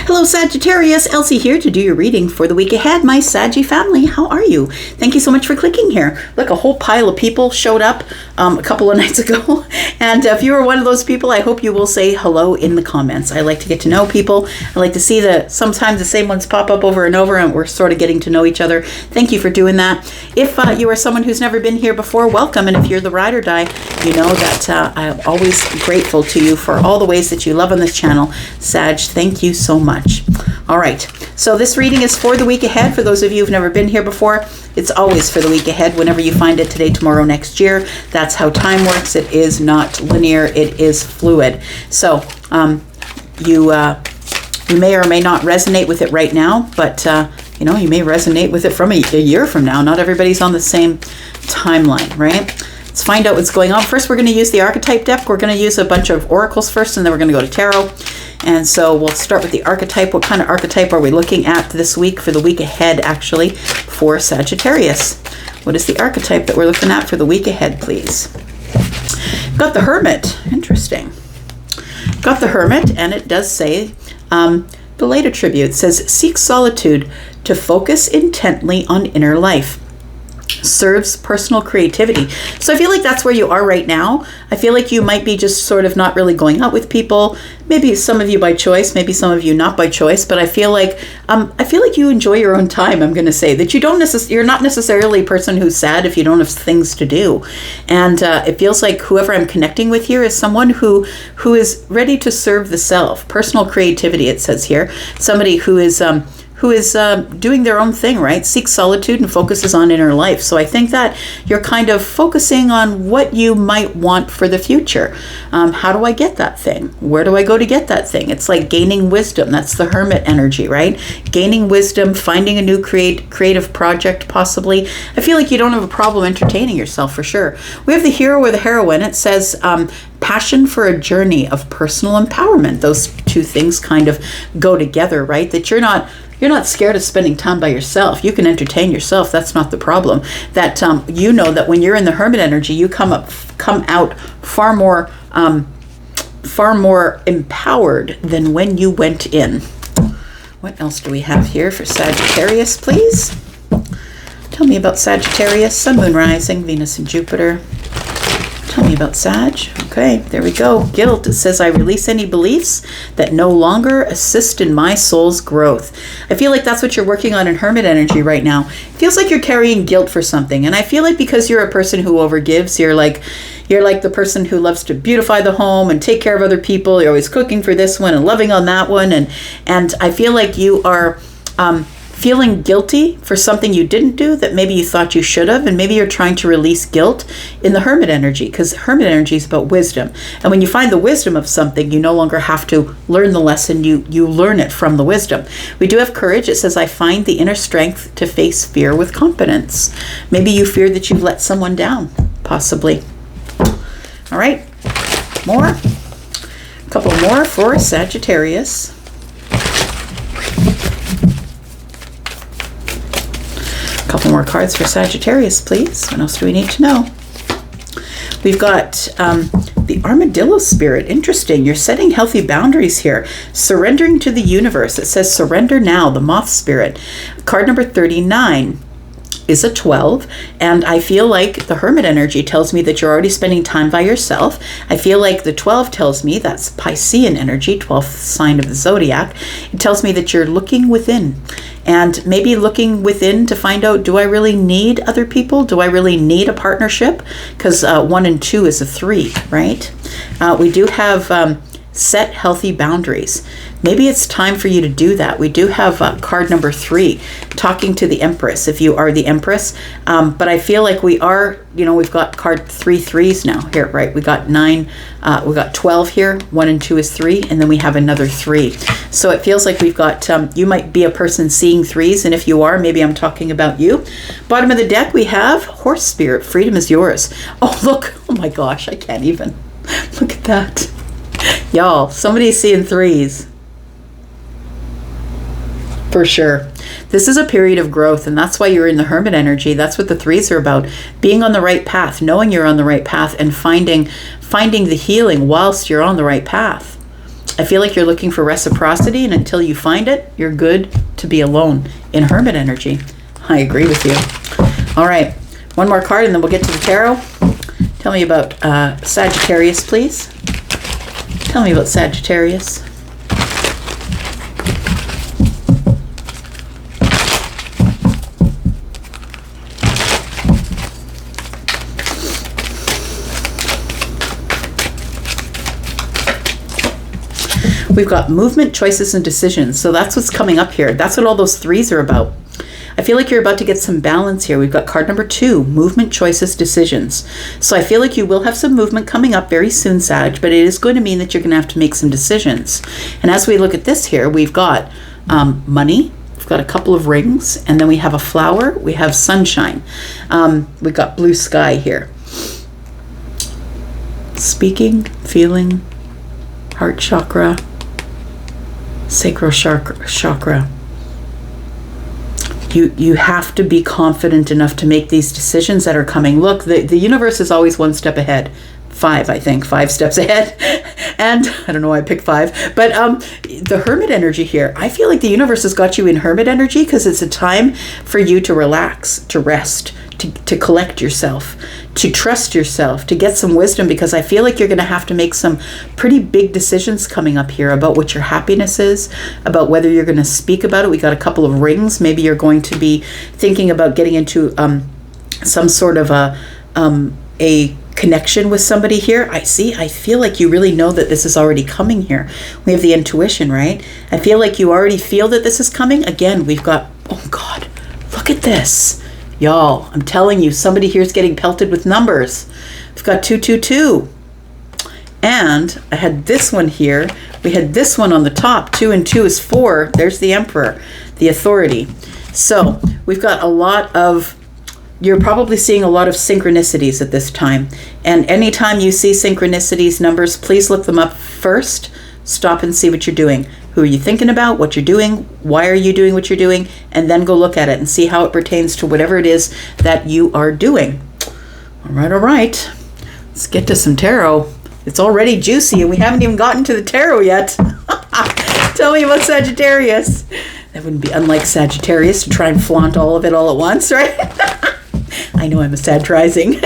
Hello Sagittarius, Elsie here to do your reading for the week ahead. My Saggy family, how are you? Thank you so much for clicking here. Look, a whole pile of people showed up a couple of nights ago. And if you are one of those people, I hope you will say hello in the comments. I like to get to know people. I like to see sometimes the same ones pop up over and over and we're sort of getting to know each other. Thank you for doing that. If you are someone who's never been here before, welcome. And if you're the ride or die, you know that I'm always grateful to you for all the ways that you love on this channel. Sag, thank you so much. All right, so this reading is for the week ahead. For those of you who've never been here before, it's always for the week ahead. Whenever you find it, today, tomorrow, next year. That's how time works. It is not linear. It is fluid. So you may or may not resonate with it right now, but you may resonate with it from a year from now. Not everybody's on the same timeline, right? Let's find out what's going on. First, we're going to use the Archetype deck. We're going to use a bunch of oracles first, and then we're going to go to tarot. And so we'll start with the Archetype. What kind of Archetype are we looking at this week, for the week ahead, actually, for Sagittarius? What is the Archetype that we're looking at for the week ahead, please? Got the Hermit. Interesting. Got the Hermit, and it does say, the late attribute says, seek solitude to focus intently on inner life. Serves personal creativity. So I feel like that's where you are right now. I feel like you might be just sort of not really going out with people. Maybe some of you by choice, maybe some of you not by choice. But I feel like you enjoy your own time. I'm going to say that you're not necessarily a person who's sad if you don't have things to do. And it feels like whoever I'm connecting with here is someone who is ready to serve the self. Personal creativity, it says here. Somebody who is doing their own thing, right? Seeks solitude and focuses on inner life. So I think that you're kind of focusing on what you might want for the future. How do I get that thing? Where do I go to get that thing? It's like gaining wisdom. That's the Hermit energy, right? Gaining wisdom, finding a new creative project, possibly. I feel like you don't have a problem entertaining yourself, for sure. We have the hero or the heroine. It says, passion for a journey of personal empowerment. Those two things kind of go together, right? That you're not scared of spending time by yourself. You can entertain yourself. That's not the problem. That you know that when you're in the Hermit energy, you come out far more empowered than when you went in. What else do we have here for Sagittarius, please? Tell me about Sagittarius, Sun, Moon, Rising, Venus, and Jupiter. Tell me about Sag. Okay, there we go. Guilt. It says, I release any beliefs that no longer assist in my soul's growth. I feel like that's what you're working on in Hermit energy right now. It feels like you're carrying guilt for something. And I feel like because you're a person who overgives, you're like the person who loves to beautify the home and take care of other people. You're always cooking for this one and loving on that one. And I feel like you are feeling guilty for something you didn't do that maybe you thought you should have, and maybe you're trying to release guilt in the Hermit energy, because Hermit energy is about wisdom. And when you find the wisdom of something, you no longer have to learn the lesson, you learn it from the wisdom. We do have courage. It says, I find the inner strength to face fear with confidence. Maybe you fear that you've let someone down, possibly. All right, a couple more for Sagittarius. Couple more cards for Sagittarius, please. What else do we need to know? We've got the Armadillo Spirit. Interesting. You're setting healthy boundaries here. Surrendering to the universe. It says surrender now, the Moth Spirit. Card number 39 is a 12, and I feel like the Hermit energy tells me that you're already spending time by yourself. I feel like the 12 tells me, that's Piscean energy, 12th sign of the zodiac. It tells me that you're looking within, and maybe looking within to find out, do I really need other people? Do I really need a partnership? Because 1 and 2 is a 3, right? We do have set healthy boundaries. Maybe it's time for you to do that. We do have card number 3, talking to the Empress, if you are the Empress. But I feel like we are, we've got card 3 threes now here, right? We got 9, we got 12 here. 1 and 2 is 3, and then we have another 3. So it feels like we've got, you might be a person seeing 3s, and if you are, maybe I'm talking about you. Bottom of the deck, we have Horse Spirit, freedom is yours. Oh, look, oh my gosh, I can't even. Look at that. Y'all, somebody's seeing 3s. For sure. This is a period of growth, and that's why you're in the Hermit energy. That's what the 3s are about. Being on the right path, knowing you're on the right path, and finding the healing whilst you're on the right path. I feel like you're looking for reciprocity, and until you find it, you're good to be alone in Hermit energy. I agree with you. All right, one more card and then we'll get to the tarot. Tell me about Sagittarius, please. Tell me about Sagittarius. We've got movement, choices, and decisions. So that's what's coming up here. That's what all those threes are about. I feel like you're about to get some balance here. We've got card number 2, movement, choices, decisions. So I feel like you will have some movement coming up very soon, Sag, but it is going to mean that you're going to have to make some decisions. And as we look at this here, we've got money, we've got a couple of rings, and then we have a flower, we have sunshine. We've got blue sky here. Speaking, feeling, heart chakra, sacral chakra. You have to be confident enough to make these decisions that are coming. Look, the universe is always one step ahead. 5, I think, 5 steps ahead. And I don't know why I picked 5, but the Hermit energy here, I feel like the universe has got you in Hermit energy because it's a time for you to relax, to rest, to collect yourself, to trust yourself, to get some wisdom, because I feel like you're going to have to make some pretty big decisions coming up here about what your happiness is, about whether you're going to speak about it. We got a couple of rings. Maybe you're going to be thinking about getting into some sort of a connection with somebody here. I feel like you really know that this is already coming here. We have the intuition, right? I feel like you already feel that this is coming. Again, we've got, oh God, look at this. Y'all, I'm telling you, somebody here is getting pelted with numbers. We've got 222. And I had this one here. We had this one on the top. 2 and 2 is 4. There's the Emperor, the authority. So we've got a lot of, you're probably seeing a lot of synchronicities at this time. And anytime you see synchronicities, numbers, please look them up first. Stop and see what you're doing. Who are you thinking about? What you're doing? Why are you doing what you're doing? And then go look at it and see how it pertains to whatever it is that you are doing. All right. Let's get to some tarot. It's already juicy and we haven't even gotten to the tarot yet. Tell me about Sagittarius. That wouldn't be unlike Sagittarius to try and flaunt all of it all at once, right? I know I'm a Sag rising.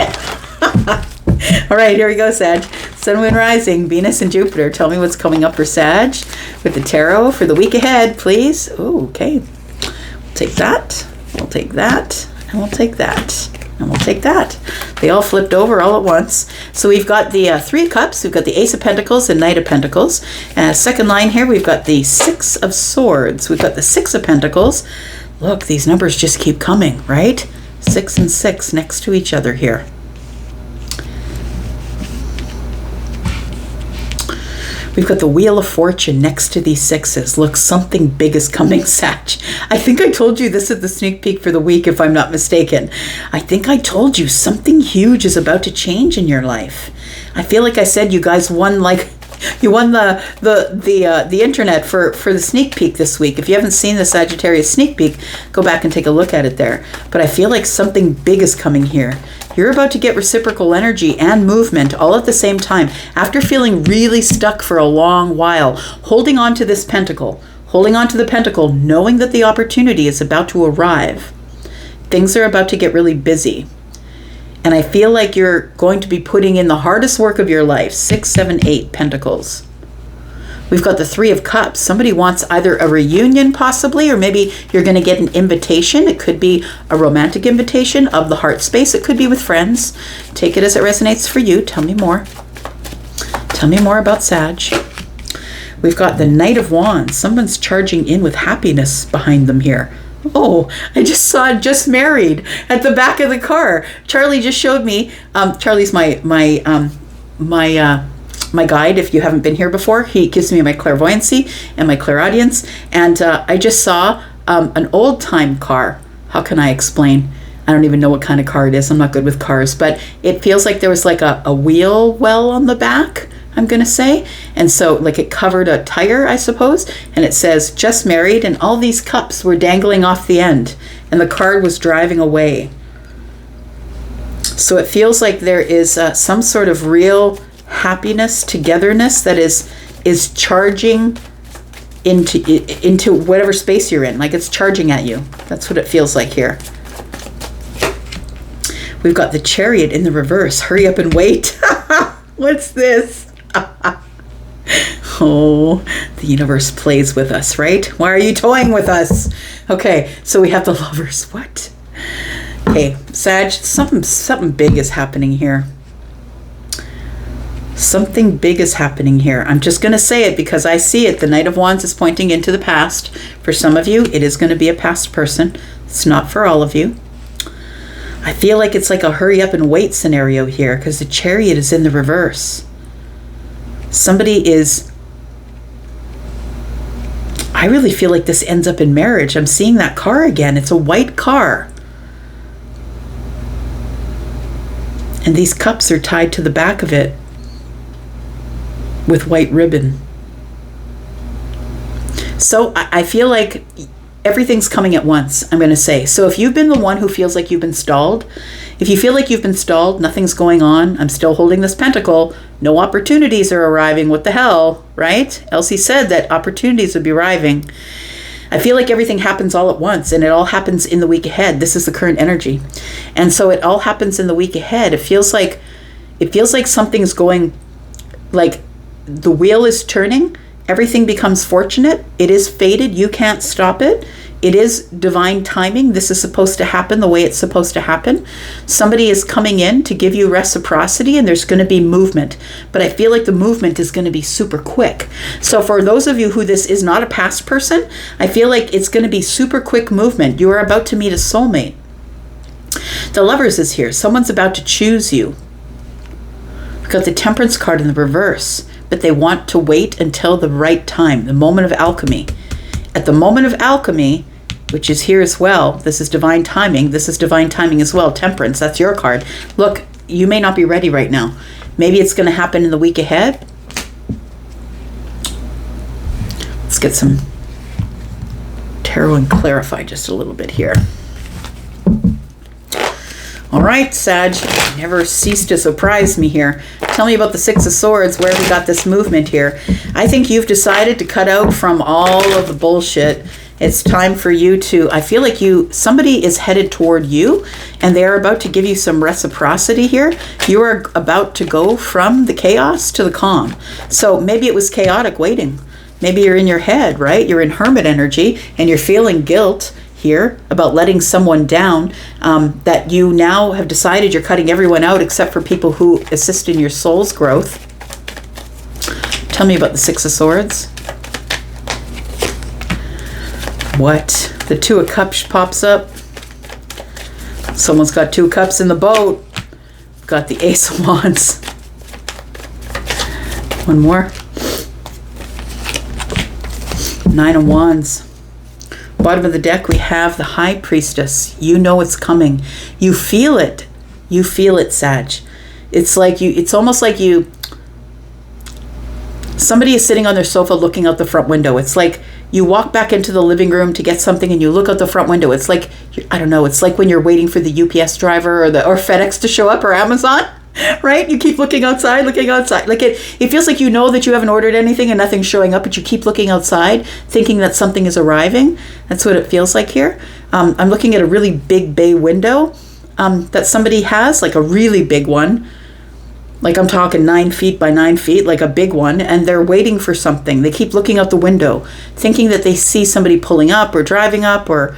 All right, here we go, Sag. Sun, Moon, Rising, Venus, and Jupiter. Tell me what's coming up for Sag with the tarot for the week ahead, please. Oh, okay. We'll take that. We'll take that. And we'll take that. And we'll take that. They all flipped over all at once. So we've got the 3 of Cups. We've got the Ace of Pentacles and Knight of Pentacles. Second line here, we've got the 6 of Swords. We've got the 6 of Pentacles. Look, these numbers just keep coming, right? 6 and 6 next to each other here. We've got the Wheel of Fortune next to these 6s. Look, something big is coming, Sag. I think I told you this at the sneak peek for the week, if I'm not mistaken. I think I told you something huge is about to change in your life. I feel like I said you guys won, like, you won the internet for the sneak peek this week. If you haven't seen the Sagittarius sneak peek, go back and take a look at it there. But I feel like something big is coming here. You're about to get reciprocal energy and movement all at the same time. After feeling really stuck for a long while, holding on to this pentacle, holding on to the pentacle, knowing that the opportunity is about to arrive. Things are about to get really busy. And I feel like you're going to be putting in the hardest work of your life. 6, 7, 8 pentacles. We've got the 3 of Cups. Somebody wants either a reunion possibly, or maybe you're going to get an invitation. It could be a romantic invitation of the heart space. It could be with friends. Take it as it resonates for you. Tell me more. Tell me more about Sag. We've got the Knight of Wands. Someone's charging in with happiness behind them here. Oh, I just saw Just Married at the back of the car. Charlie just showed me. Charlie's my guide. If you haven't been here before, he gives me my clairvoyancy and my clairaudience. And I just saw an old time car. How can I explain? I don't even know what kind of car it is. I'm not good with cars, but it feels like there was like a wheel well on the back, I'm going to say. And so like it covered a tire, I suppose. And it says Just Married, and all these cups were dangling off the end and the car was driving away. So it feels like there is some sort of real happiness, togetherness that is is charging into whatever space you're in. Like it's charging at you. That's what it feels like here. We've got the Chariot in the reverse. Hurry up and wait. What's this? Oh, the universe plays with us, right? Why are you toying with us? Okay, so we have the Lovers. What? Okay, Sag, something big is happening here. Something big is happening here. I'm just going to say it because I see it. The Knight of Wands is pointing into the past. For some of you, it is going to be a past person. It's not for all of you. I feel like it's like a hurry up and wait scenario here because the Chariot is in the reverse. Somebody is... I really feel like this ends up in marriage. I'm seeing that car again. It's a white car. And these cups are tied to the back of it with white ribbon. So I feel like everything's coming at once, I'm going to say. So if you've been the one who feels like you've been stalled, if you feel like you've been stalled, nothing's going on, I'm still holding this pentacle, no opportunities are arriving, what the hell, right? Elsie said that opportunities would be arriving. I feel like everything happens all at once, and it all happens in the week ahead. This is the current energy. And so it all happens in the week ahead. It feels like something's going, like the wheel is turning, everything becomes fortunate, it is fated, you can't stop it. It is divine timing. This is supposed to happen the way it's supposed to happen. Somebody is coming in to give you reciprocity, and there's going to be movement. But I feel like the movement is going to be super quick. So for those of you who this is not a past person, I feel like it's going to be super quick movement. You are about to meet a soulmate. The Lovers is here. Someone's about to choose you. We've got the Temperance card in the reverse, but they want to wait until the right time, the moment of alchemy. At the moment of alchemy, which is here as well, this is divine timing. This is divine timing as well. Temperance, that's your card. Look, you may not be ready right now. Maybe it's going to happen in the week ahead. Let's get some tarot and clarify just a little bit here. All right, Sag, you never cease to surprise me here. Tell me about the Six of Swords, where we got this movement here. I think you've decided to cut out from all of the bullshit. It's time for you to, I feel like somebody is headed toward you, and they're about to give you some reciprocity here. You are about to go from the chaos to the calm. So maybe it was chaotic waiting. Maybe you're in your head, right? You're in hermit energy, and you're feeling guilt here about letting someone down, that you now have decided you're cutting everyone out except for people who assist in your soul's growth. Tell me about the Six of Swords. What? The Two of Cups pops up. Someone's got two cups in the boat. Got the Ace of Wands. One more. Nine of Wands. Bottom of the deck, we have the High Priestess. You know it's coming. You feel it. You feel it, Sag. It's like it's almost like somebody is sitting on their sofa looking out the front window. It's like you walk back into the living room to get something and you look out the front window. It's like, I don't know, it's like when you're waiting for the UPS driver or FedEx to show up, or Amazon. Right? You keep looking outside. Like it feels like you know that you haven't ordered anything and nothing's showing up, but you keep looking outside thinking that something is arriving. That's what it feels like here. I'm looking at a really big bay window that somebody has, like a really big one. Like I'm talking 9 feet by 9 feet, like a big one, and they're waiting for something. They keep looking out the window, thinking that they see somebody pulling up or driving up, or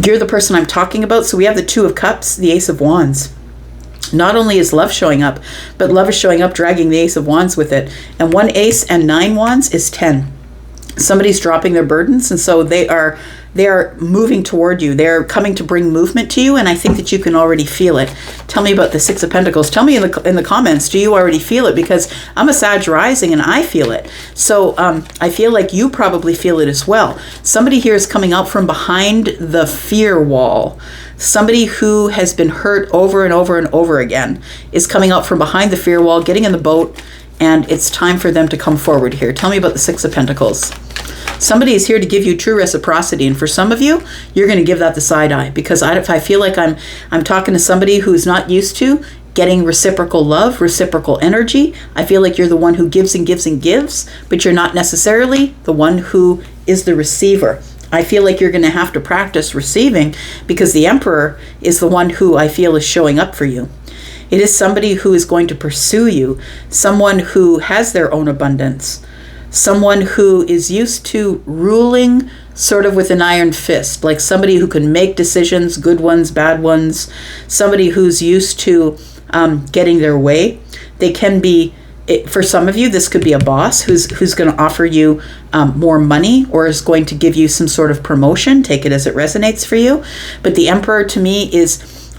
you're the person I'm talking about. So we have the Two of Cups, the Ace of Wands. Not only is love showing up, but love is showing up dragging the Ace of Wands with it. And one ace and 9 wands is 10. Somebody's dropping their burdens, and so they are moving toward you. They're coming to bring movement to you, and I think that you can already feel it. Tell me about the Six of Pentacles. Tell me in the comments, do you already feel it? Because I'm a Sag rising and I feel it. So I feel like you probably feel it as well. Somebody here is coming out from behind the fear wall. Somebody who has been hurt over and over and over again is coming out from behind the fear wall, getting in the boat, and it's time for them to come forward here. Tell me about the Six of Pentacles. Somebody is here to give you true reciprocity, and for some of you, you're going to give that the side eye, because I feel like I'm talking to somebody who's not used to getting reciprocal love, reciprocal energy. I feel like you're the one who gives and gives and gives, but you're not necessarily the one who is the receiver. I feel like you're going to have to practice receiving, because the Emperor is the one who I feel is showing up for you. It is somebody who is going to pursue you, someone who has their own abundance, someone who is used to ruling sort of with an iron fist, like somebody who can make decisions, good ones, bad ones, somebody who's used to getting their way. They can be, for some of you, this could be a boss who's going to offer you more money, or is going to give you some sort of promotion. Take it as it resonates for you. But the Emperor to me is,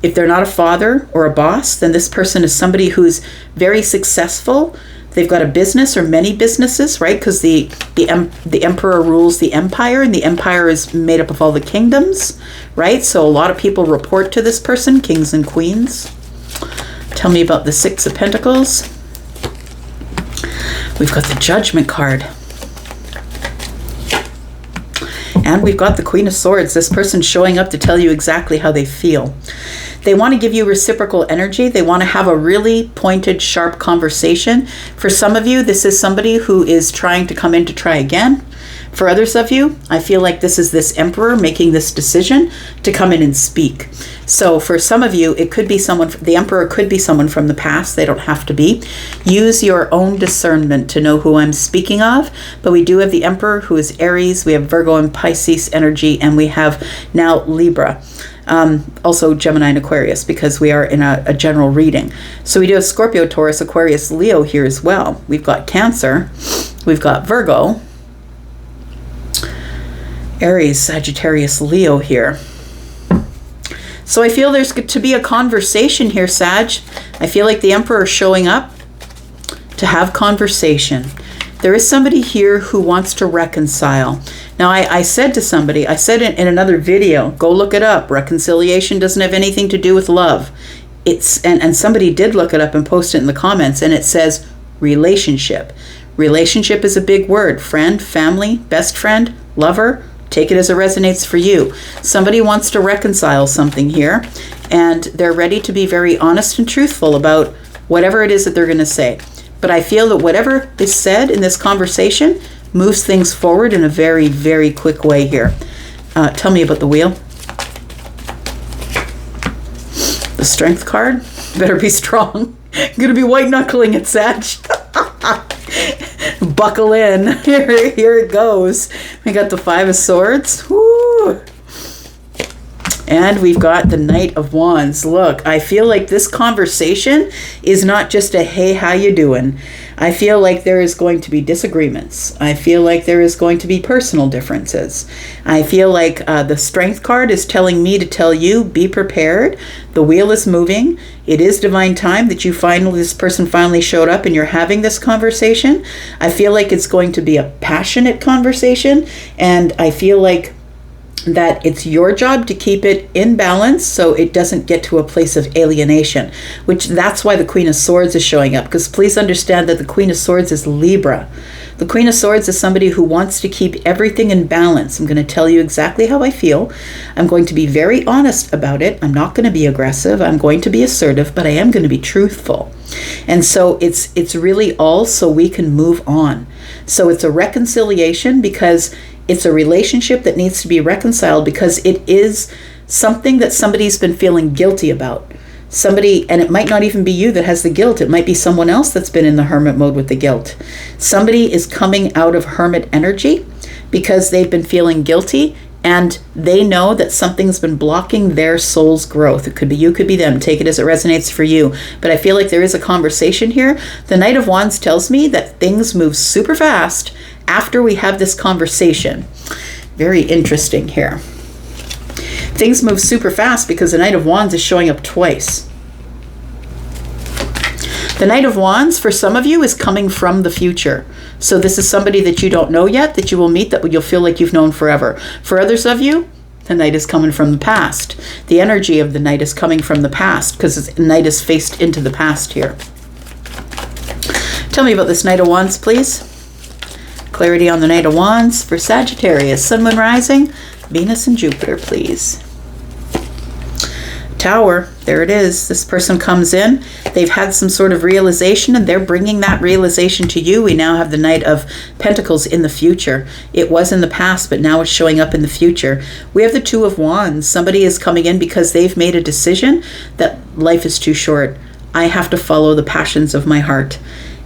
if they're not a father or a boss, then this person is somebody who's very successful. They've got a business or many businesses, right? Because the Emperor rules the empire, and the empire is made up of all the kingdoms, right? So a lot of people report to this person, kings and queens. Tell me about the Six of Pentacles. We've got the Judgment card. And we've got the Queen of Swords. This person's showing up to tell you exactly how they feel. They want to give you reciprocal energy. They want to have a really pointed, sharp conversation. For some of you, this is somebody who is trying to come in to try again. For others of you, I feel like this is this Emperor making this decision to come in and speak. So for some of you, it could be someone, the Emperor could be someone from the past. They don't have to be. Use your own discernment to know who I'm speaking of. But we do have the Emperor, who is Aries. We have Virgo and Pisces energy, and we have now Libra. Also Gemini and Aquarius, because we are in a general reading. So we do have Scorpio, Taurus, Aquarius, Leo here as well. We've got Cancer. We've got Virgo, Aries, Sagittarius, Leo here. So I feel there's to be a conversation here, Sag. I feel like the Emperor is showing up to have conversation. There is somebody here who wants to reconcile. Now, I said to somebody, I said in another video, go look it up. Reconciliation doesn't have anything to do with love. And somebody did look it up and post it in the comments, and it says relationship. Relationship is a big word. Friend, family, best friend, lover. Take it as it resonates for you. Somebody wants to reconcile something here, and they're ready to be very honest and truthful about whatever it is that they're going to say. But I feel that whatever is said in this conversation moves things forward in a very, very quick way here. Tell me about the Wheel. The Strength card. Better be strong. I'm going to be white knuckling it, Sag. Buckle in. Here it goes. We got the Five of Swords. Woo! And we've got the Knight of Wands. Look, I feel like this conversation is not just a, hey, how you doing? I feel like there is going to be disagreements. I feel like there is going to be personal differences. I feel like the Strength card is telling me to tell you, be prepared. The wheel is moving. It is divine time that this person finally showed up and you're having this conversation. I feel like it's going to be a passionate conversation, and I feel like that it's your job to keep it in balance so it doesn't get to a place of alienation, which that's why the Queen of Swords is showing up, because please understand that the Queen of Swords is Libra. The Queen of Swords is somebody who wants to keep everything in balance. I'm going to tell you exactly how I feel. I'm going to be very honest about it. I'm not going to be aggressive. I'm going to be assertive, but I am going to be truthful. And so it's really all so we can move on. So it's a reconciliation because it's a relationship that needs to be reconciled, because it is something that somebody's been feeling guilty about. Somebody, and it might not even be you that has the guilt. It might be someone else that's been in the hermit mode with the guilt. Somebody is coming out of hermit energy because they've been feeling guilty, and they know that something's been blocking their soul's growth. It could be you, could be them. Take it as it resonates for you. But I feel like there is a conversation here. The Knight of Wands tells me that things move super fast after we have this conversation. Very interesting here. Things move super fast because the Knight of Wands is showing up twice. The Knight of Wands, for some of you, is coming from the future. So this is somebody that you don't know yet, that you will meet, that you'll feel like you've known forever. For others of you, the Knight is coming from the past. The energy of the Knight is coming from the past because the Knight is faced into the past here. Tell me about this Knight of Wands, please. Clarity on the Knight of Wands for Sagittarius, Sun, Moon, Rising, Venus, and Jupiter, please. Tower, there it is. This person comes in. They've had some sort of realization, and they're bringing that realization to you. We now have the Knight of Pentacles in the future. It was in the past, but now it's showing up in the future. We have the Two of Wands. Somebody is coming in because they've made a decision that life is too short. I have to follow the passions of my heart.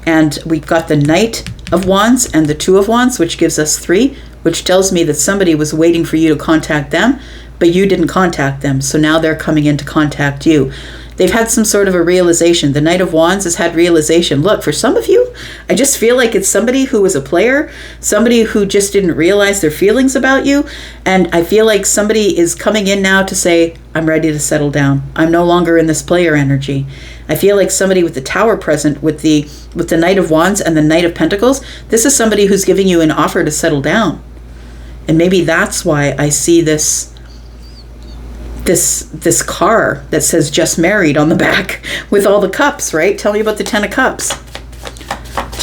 And we've got the Knight of Wands and the Two of Wands, which gives us 3, which tells me that somebody was waiting for you to contact them, but you didn't contact them. So now they're coming in to contact you. They've had some sort of a realization. The Knight of Wands has had realization. Look, for some of you, I just feel like it's somebody who was a player, somebody who just didn't realize their feelings about you. And I feel like somebody is coming in now to say, I'm ready to settle down. I'm no longer in this player energy. I feel like somebody with the Tower present, with the Knight of Wands and the Knight of Pentacles, this is somebody who's giving you an offer to settle down. And maybe that's why I see this car that says just married on the back with all the cups, right? Tell me about the 10 of Cups.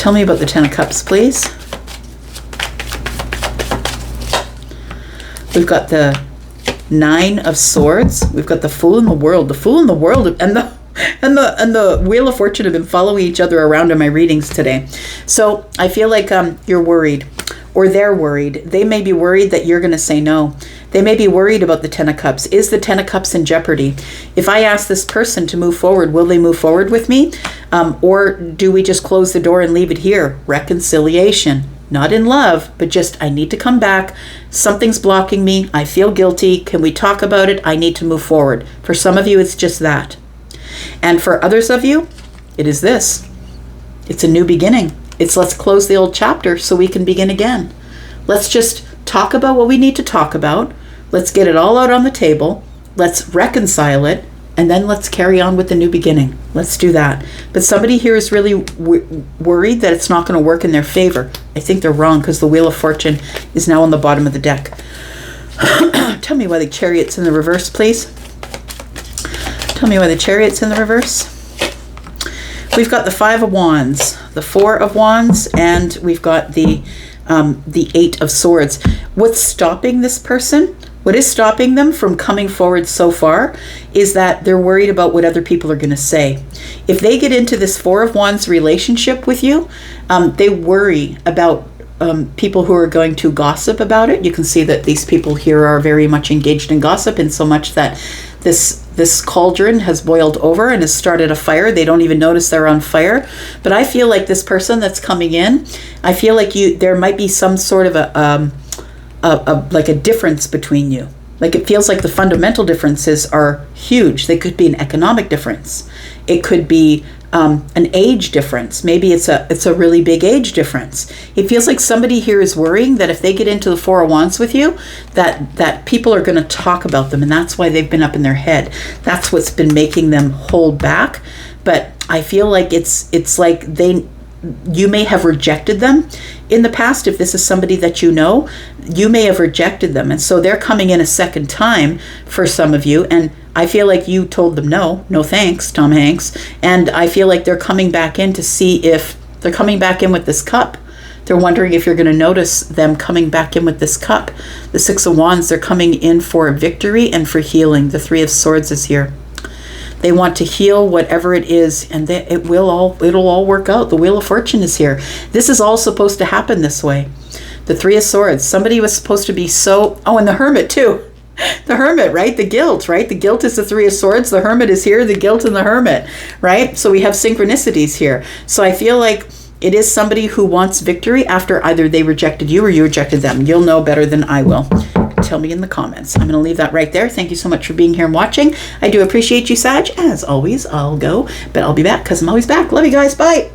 Tell me about the 10 of Cups, please. We've got the 9 of Swords. We've got the Fool in the World. The Fool in the World and the Wheel of Fortune have been following each other around in my readings today. So I feel like you're worried, or they're worried. They may be worried that you're going to say no. They may be worried about the 10 of Cups. Is the 10 of Cups in jeopardy? If I ask this person to move forward, will they move forward with me? Or do we just close the door and leave it here? Reconciliation. Not in love, but just, I need to come back. Something's blocking me. I feel guilty. Can we talk about it? I need to move forward. For some of you, it's just that. And for others of you, it is this. It's a new beginning. It's let's close the old chapter so we can begin again. Let's just talk about what we need to talk about. Let's get it all out on the table. Let's reconcile it. And then let's carry on with the new beginning. Let's do that. But somebody here is really worried that it's not going to work in their favor. I think they're wrong, because the Wheel of Fortune is now on the bottom of the deck. Tell me why the Chariot's in the reverse, please. Tell me why the Chariot's in the reverse. We've got the 5 of Wands, the 4 of Wands, and we've got the 8 of Swords. What's stopping this person? What is stopping them from coming forward so far is that they're worried about what other people are going to say. If they get into this 4 of Wands relationship with you, they worry about people who are going to gossip about it. You can see that these people here are very much engaged in gossip, in so much that this cauldron has boiled over and has started a fire. They don't even notice they're on fire. But I feel like this person that's coming in, I feel like there might be some sort of like a difference between you. Like, it feels like the fundamental differences are huge. They could be an economic difference. It could be an age difference. Maybe it's a really big age difference. It feels like somebody here is worrying that if they get into the 4 of Wands with you, that people are going to talk about them, and that's why they've been up in their head. That's what's been making them hold back. But I feel like it's like you may have rejected them in the past. If this is somebody that you know, you may have rejected them, and so they're coming in a second time for some of you, and I feel like you told them no thanks, Tom Hanks. And I feel like they're coming back in to see if they're coming back in with this cup. They're wondering if you're going to notice them coming back in with this cup. The 6 of Wands, they're coming in for victory and for healing. The 3 of Swords is here. They want to heal whatever it is, and it'll all work out. The Wheel of Fortune is here. This is all supposed to happen this way. The 3 of Swords, somebody was supposed to be and the Hermit too. The Hermit, right? The guilt, right? The guilt is the 3 of Swords. The Hermit is here. The guilt and the Hermit, right? So we have synchronicities here. So I feel like it is somebody who wants victory after either they rejected you or you rejected them. You'll know better than I will. Tell me in the comments. I'm going to leave that right there. Thank you so much for being here and watching. I do appreciate you, Sag. As always, I'll go, but I'll be back because I'm always back. Love you guys. Bye.